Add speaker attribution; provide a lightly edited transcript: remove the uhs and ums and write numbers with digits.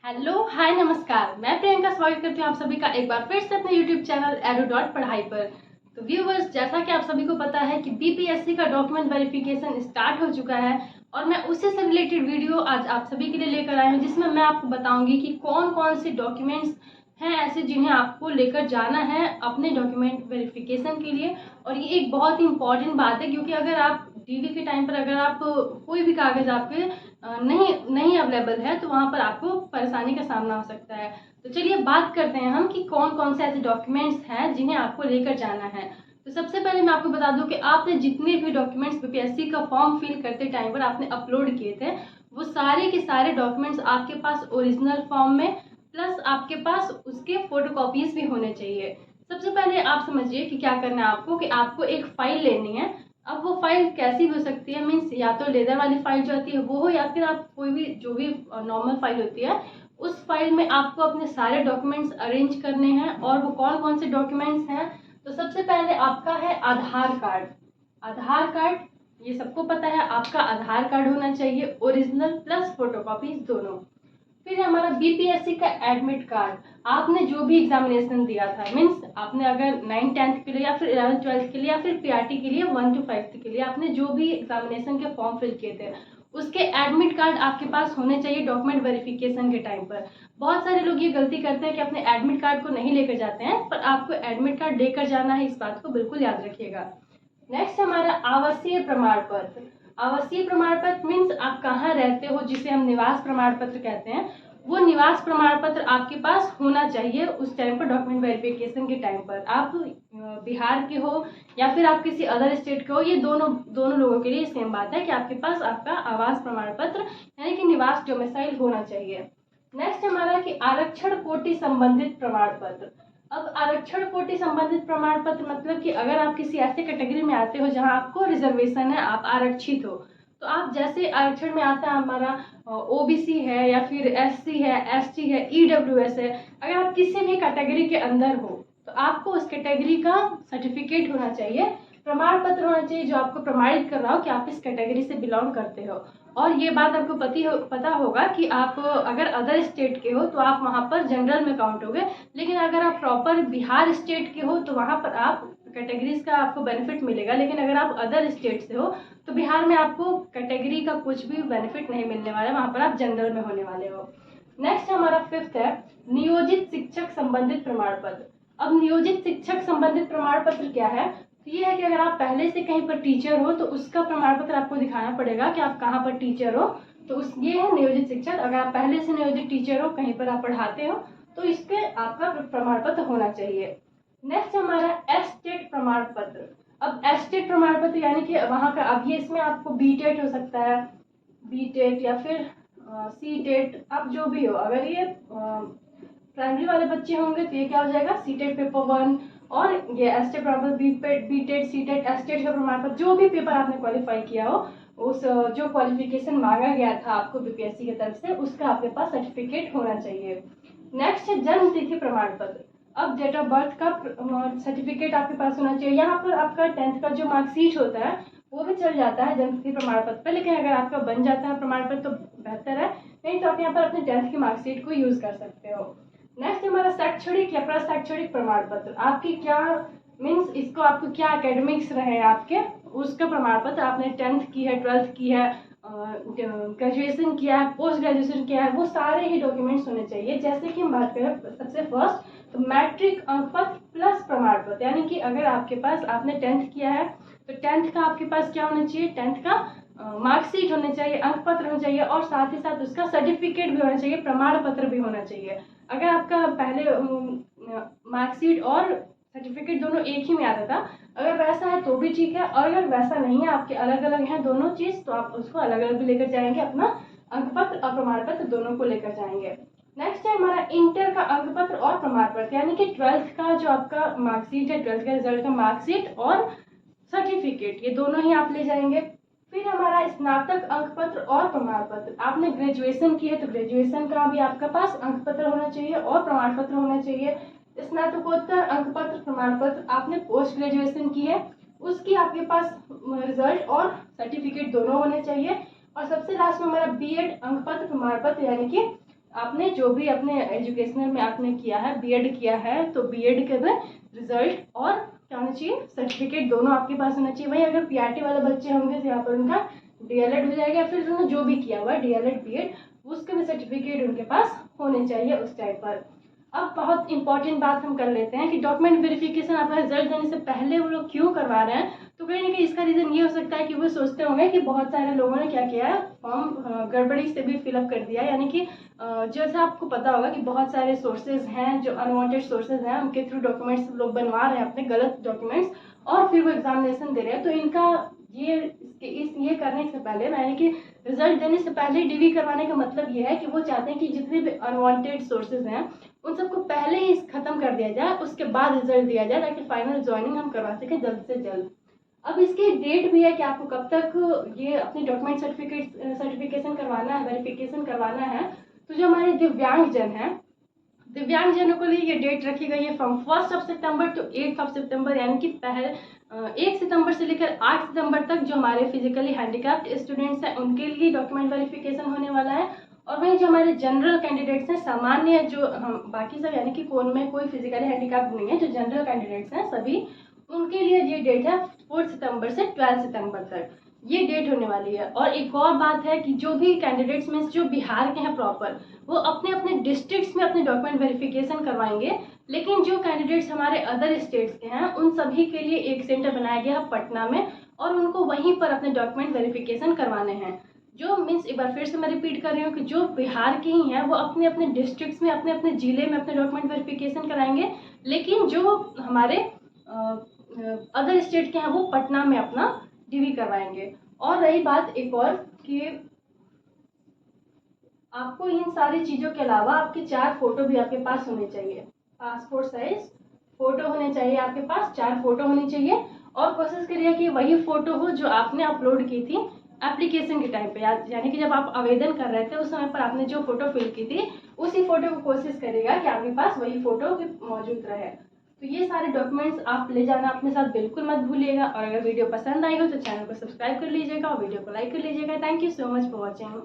Speaker 1: Hello hi नमस्कार। मैं प्रियंका स्वागत करती हूँ आप सभी का एक बार फिर से अपने यूट्यूब चैनल एडू डॉट पढ़ाई पर। तो व्यूवर्स, जैसा कि आप सभी को पता है कि बीपीएससी का डॉक्यूमेंट वेरिफिकेशन स्टार्ट हो चुका है और मैं उसी से रिलेटेड वीडियो आज आप सभी के लिए लेकर आई हूँ, जिसमें मैं आपको बताऊंगी कि कौन कौन से डॉक्यूमेंट्स हैं ऐसे जिन्हें आपको लेकर जाना है अपने डॉक्यूमेंट वेरिफिकेशन के लिए। और ये एक बहुत ही इंपॉर्टेंट बात है, क्योंकि अगर आप डीवी के टाइम पर अगर आप कोई भी कागज़ आपके नहीं नहीं अवेलेबल है तो वहाँ पर आपको परेशानी का सामना हो सकता है। तो चलिए बात करते हैं हम कि कौन कौन से ऐसे डॉक्यूमेंट्स हैं जिन्हें आपको लेकर जाना है। तो सबसे पहले मैं आपको बता दूं कि आपने जितने भी डॉक्यूमेंट्स बीपीएससी का फॉर्म फिल करते टाइम पर आपने अपलोड किए थे, वो सारे के सारे डॉक्यूमेंट्स आपके पास ओरिजिनल फॉर्म में प्लस आपके पास उसके फोटोकॉपीज भी होने चाहिए। सबसे पहले आप समझिए कि क्या करना है आपको, कि आपको एक फाइल लेनी है। अब वो फाइल कैसी हो सकती है, मीन्स या तो लेदर वाली फाइल जो आती है वो हो, या फिर आप कोई भी जो भी नॉर्मल फाइल होती है उस फाइल में आपको अपने सारे डॉक्यूमेंट्स अरेंज करने हैं। और वो कौन कौन से डॉक्यूमेंट्स हैं, तो सबसे पहले आपका है आधार कार्ड। आधार कार्ड, ये सबको पता है, आपका आधार कार्ड होना चाहिए ओरिजिनल प्लस फोटोकॉपीज दोनों। फिर हमारा बीपीएससी का एडमिट कार्ड। आपने जो भी एग्जामिनेशन दिया था, मीन्स आपने अगर 9th-10th के लिए या फिर 11th-12th के लिए या फिर पीआरटी के लिए 1 to 5 के लिए आपने जो भी एग्जामिनेशन के फॉर्म फिल किए थे, उसके एडमिट कार्ड आपके पास होने चाहिए डॉक्यूमेंट वेरिफिकेशन के टाइम पर। बहुत सारे लोग ये गलती करते हैं कि अपने एडमिट कार्ड को नहीं लेकर जाते हैं, पर आपको एडमिट कार्ड लेकर जाना है, इस बात को बिल्कुल याद रखिएगा। नेक्स्ट हमारा आवासीय प्रमाण पत्र। आवासीय प्रमाण पत्र मीन्स आप कहाँ रहते हो, जिसे हम निवास प्रमाण पत्र कहते हैं। वो निवास प्रमाण पत्र आपके पास होना चाहिए उस टाइम पर, डॉक्यूमेंट वेरिफिकेशन के टाइम पर। आप बिहार के हो या फिर आप किसी अदर स्टेट के हो, ये दोनों दोनों लोगों के लिए सेम बात है कि आपके पास आपका आवास प्रमाण पत्र यानी कि निवास डोमिसाइल होना चाहिए। नेक्स्ट हमारा कि आरक्षण कोटि संबंधित प्रमाण पत्र। अब आरक्षण कोटि संबंधित प्रमाण पत्र मतलब कि अगर आप किसी ऐसे कैटेगरी में आते हो जहां आपको रिजर्वेशन है, आप आरक्षित हो, तो आप जैसे आरक्षण में आता है हमारा ओबीसी है या फिर एससी है, एसटी है, ईडब्ल्यूएस है, अगर आप किसी भी कैटेगरी के अंदर हो तो आपको उस कैटेगरी का सर्टिफिकेट होना चाहिए, प्रमाण पत्र होना चाहिए जो आपको प्रमाणित कर रहा हो कि आप इस कैटेगरी से बिलोंग करते हो। और ये बात आपको पता होगा कि आप अगर अदर स्टेट के हो तो आप वहाँ पर जनरल में काउंट होगे, लेकिन अगर आप प्रॉपर बिहार स्टेट के हो तो वहाँ पर आप कैटेगरीज का आपको बेनिफिट मिलेगा। लेकिन अगर आप अदर स्टेट से हो तो बिहार में आपको कैटेगरी का कुछ भी बेनिफिट नहीं मिलने वाला है, वहाँ पर आप जनरल में होने वाले हो। नेक्स्ट हमारा 5th है नियोजित शिक्षक संबंधित प्रमाण पत्र। अब नियोजित शिक्षक संबंधित प्रमाण पत्र क्या है, तो ये है कि अगर आप पहले से कहीं पर टीचर हो तो उसका प्रमाण पत्र आपको दिखाना पड़ेगा कि आप कहाँ पर टीचर हो। तो उस ये है नियोजित शिक्षक। अगर आप पहले से नियोजित टीचर हो, कहीं पर आप पढ़ाते हो, तो इसके आपका प्रमाण पत्र होना चाहिए। नेक्स्ट हमारा एस्टेट प्रमाण पत्र। अब एस्टेट प्रमाण पत्र यानी कि वहाँ का, अब ये इसमें आपको बीटेट हो सकता है, बीटेट या फिर सीटेट, आप जो भी हो, अगर ये प्राइमरी वाले बच्चे होंगे तो ये क्या हो जाएगा, सीटेट पेपर 1, और ये एस्टेट प्रमाण पत्र बीटेट सीटेट एस्टेट का प्रमाण पत्र, जो भी पेपर आपने क्वालिफाई किया हो, उस जो क्वालिफिकेशन मांगा गया था आपको बीपीएससी की तरफ से, उसका आपके पास सर्टिफिकेट होना चाहिए। नेक्स्ट है जन्म तिथि प्रमाण पत्र। अब डेट ऑफ बर्थ का सर्टिफिकेट आपके पास होना चाहिए। यहाँ पर आपका 10th का जो मार्कशीट होता है वो भी चल जाता है जन्म तिथि प्रमाण पत्र पे, लेकिन अगर आपका बन जाता है प्रमाण पत्र तो बेहतर है, नहीं तो आप यहाँ पर अपने 10th की मार्कशीट को यूज कर सकते हो। नेक्स्ट हमारा शैक्षणिक या प्रशैक्षणिक प्रमाण पत्र। आपकी क्या मीन्स, इसको आपको क्या एकेडमिक्स रहे आपके, उसका प्रमाण पत्र। आपने 10th की है, 12th की है, ग्रेजुएशन किया है, पोस्ट ग्रेजुएशन किया है, वो सारे ही डॉक्यूमेंट्स होने चाहिए। जैसे कि हम बात करें सबसे फर्स्ट, तो मैट्रिक अंक पत्र प्लस प्रमाण पत्र, यानी कि अगर आपके पास आपने 10th किया है तो 10th का आपके पास क्या होना चाहिए, 10th का मार्कशीट होना चाहिए, अंक पत्र होना चाहिए, और साथ ही साथ उसका सर्टिफिकेट भी होना चाहिए, प्रमाण पत्र भी होना चाहिए। अगर आपका पहले मार्कशीट और सर्टिफिकेट दोनों एक ही में आता था, अगर वैसा है तो भी ठीक है, और अगर वैसा नहीं है, आपके अलग अलग हैं दोनों चीज, तो आप उसको अलग अलग भी लेकर जाएंगे, अपना अंक पत्र और प्रमाण पत्र दोनों को लेकर जाएंगे। नेक्स्ट है हमारा इंटर का अंक पत्र और प्रमाण पत्र, यानी कि 12th का जो आपका मार्कशीट है, 12th का रिजल्ट का मार्कशीट और सर्टिफिकेट, ये दोनों ही आप ले जाएंगे। फिर हमारा स्नातक अंक पत्र और प्रमाण पत्र। आपने ग्रेजुएशन की है तो ग्रेजुएशन का भी आपके पास अंक पत्र होना चाहिए और प्रमाण पत्र होना चाहिए। स्नातकोत्तर अंक पत्र प्रमाण पत्र, आपने पोस्ट ग्रेजुएशन की है उसकी आपके पास रिजल्ट और सर्टिफिकेट दोनों होने चाहिए। और सबसे लास्ट में हमारा बीएड अंक पत्र प्रमाण पत्र, यानी कि आपने जो भी अपने एजुकेशनल में आपने किया है, बीएड किया है, तो बीएड के रिजल्ट और क्या होना चाहिए, सर्टिफिकेट, दोनों आपके पास होना चाहिए। वही अगर पीआरटी वाले बच्चे होंगे तो यहाँ पर उनका डीएलएड हो जाएगा, फिर उन्होंने जो भी किया हुआ डीएलएड बीएड उसके भी सर्टिफिकेट उनके पास होने चाहिए उस टाइम पर। अब बहुत इंपॉर्टेंट बात हम कर लेते हैं कि डॉक्यूमेंट वेरिफिकेशन आपका रिजल्ट देने से पहले वो लोग क्यों करवा रहे हैं। तो कहीं ना कहीं इसका रीज़न ये हो सकता है कि वो सोचते होंगे कि बहुत सारे लोगों ने क्या किया है, फॉर्म गड़बड़ी से भी फिलअप कर दिया, यानी कि जैसे आपको पता होगा कि बहुत सारे सोर्सेज हैं जो अनवांटेड सोर्सेज हैं, उनके थ्रू डॉक्यूमेंट्स लोग बनवा रहे हैं अपने गलत डॉक्यूमेंट्स, और फिर वो एग्जामिनेशन दे रहे हैं। तो इनका ये करने से पहले, यानी कि रिजल्ट देने से पहले डीवी करवाने का मतलब ये है कि वो चाहते हैं कि जितने भी अनवांटेड सोर्सेज हैं उन सबको पहले ही खत्म कर दिया जाए, उसके बाद रिजल्ट दिया जाए, ताकि फाइनल ज्वाइनिंग हम करवा सकें जल्द से जल्द। अब इसकी डेट भी है कि आपको कब तक ये अपनी डॉक्यूमेंट सर्टिफिकेशन करवाना है, वेरिफिकेशन करवाना है। तो जो हमारे दिव्यांगजन हैं, दिव्यांगजनों के लिए ये डेट रखी गई है फ्रॉम 1 सितंबर टू 8 सितंबर, यानी कि 1 सितंबर से लेकर 8 सितंबर तक जो हमारे फिजिकली हैंडीकैप्ड स्टूडेंट्स हैं उनके लिए डॉक्यूमेंट वेरिफिकेशन होने वाला है। और वहीं जो हमारे जनरल कैंडिडेट्स हैं, सामान्य जो हम बाकी सब, यानी कि कौन में कोई फिजिकली हैंडीकैप्ड नहीं है, जो जनरल कैंडिडेट्स हैं सभी, उनके लिए ये डेट है 4 सितंबर से 12 सितंबर तक ये डेट होने वाली है। और एक और बात है कि जो भी कैंडिडेट्स में जो बिहार के हैं प्रॉपर, वो अपने अपने डिस्ट्रिक्ट्स में अपने डॉक्यूमेंट वेरिफिकेशन करवाएंगे। लेकिन जो कैंडिडेट्स हमारे अदर स्टेट्स के हैं उन सभी के लिए एक सेंटर बनाया गया है पटना में, और उनको वहीं पर अपने डॉक्यूमेंट वेरिफिकेशन करवाने हैं। जो मीन्स, एक बार फिर से मैं रिपीट कर रही हूँ कि जो बिहार के ही हैं वो अपने अपने डिस्ट्रिक्ट्स में, अपने अपने ज़िले में अपने डॉक्यूमेंट वेरिफिकेशन कराएंगे। लेकिन जो हमारे अदर स्टेट के हैं वो पटना में अपना डीवी करवाएंगे। और रही बात एक और कि आपको इन सारी चीज़ों के अलावा आपके 4 फोटो भी आपके पास होने चाहिए। पासपोर्ट साइज फोटो होने चाहिए आपके पास, 4 फोटो होनी चाहिए। और कोशिश करिए कि वही फोटो हो जो आपने अपलोड की थी एप्लीकेशन के टाइम पे, यानी कि जब आप आवेदन कर रहे थे उस समय पर आपने जो फोटो फिल की थी उसी फोटो को कोशिश करिएगा कि आपके पास वही फोटो मौजूद रहे। तो ये सारे डॉक्यूमेंट्स आप ले जाना अपने साथ बिल्कुल मत भूलिएगा। और अगर वीडियो पसंद आई हो तो चैनल को सब्सक्राइब कर लीजिएगा और वीडियो को लाइक कर लीजिएगा। Thank you so much for watching.